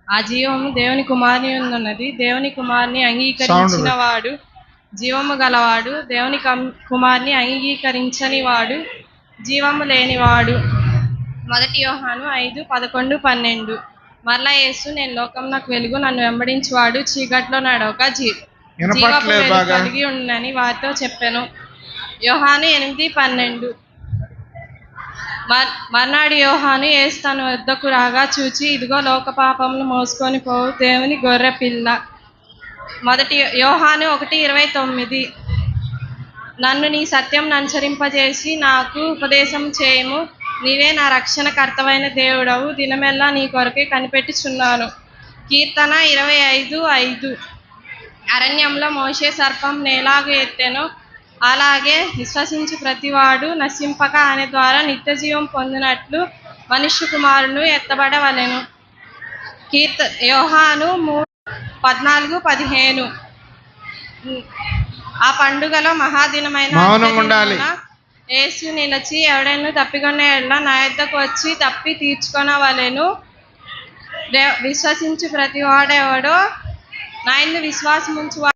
ఆ జీవము దేవుని కుమారుని ఉన్నది. దేవుని కుమారుని అంగీకరించిన వాడు జీవము గలవాడు, దేవుని కుమారుని అంగీకరించని వాడు జీవము లేనివాడు. 1 యోహాను 5:11-12. మరలా యేసు, నేను లోకంలోకి వెలుగు, నన్ను వెంబడించువాడు చీకట్లో నడవక జీవపు వెలుగు కలిగి ఉండని వారితో చెప్పాను. యోహాను 8:12. మర్నాడు యోహాను యేసు తన వద్దకు రాగా చూచి, ఇదిగో లోక పాపములు మోసుకొని పోవు దేవుని గొర్రె పిల్ల. 1 యోహాను 1:29. నన్ను నీ సత్యం అనుసరింపజేసి నాకు ఉపదేశం చేయము, నీవే నా రక్షణ కర్తవైన దేవుడవు, దినమెల్లా నీ కొరకే కనిపెట్టుచున్నాను. కీర్తన 25:5. అరణ్యంలో మోషే సర్పం నేలాగు ఎత్తెనో అలాగే విశ్వసించి ప్రతివాడు నశింపక ఆయన ద్వారా నిత్య జీవం పొందినట్లు మనుష్య కుమారుడు ఎత్తబడవలెను. యోహాను 3:14-15. ఆ పండుగలో మహాదినమైన యేసు నిలిచి, ఎవడైనా తప్పికొన్న ఎడల నా యొద్దకు వచ్చి తప్పి తీర్చుకొనవలెను. విశ్వసించు ప్రతివాడెవడో నా యందు విశ్వాసముంచు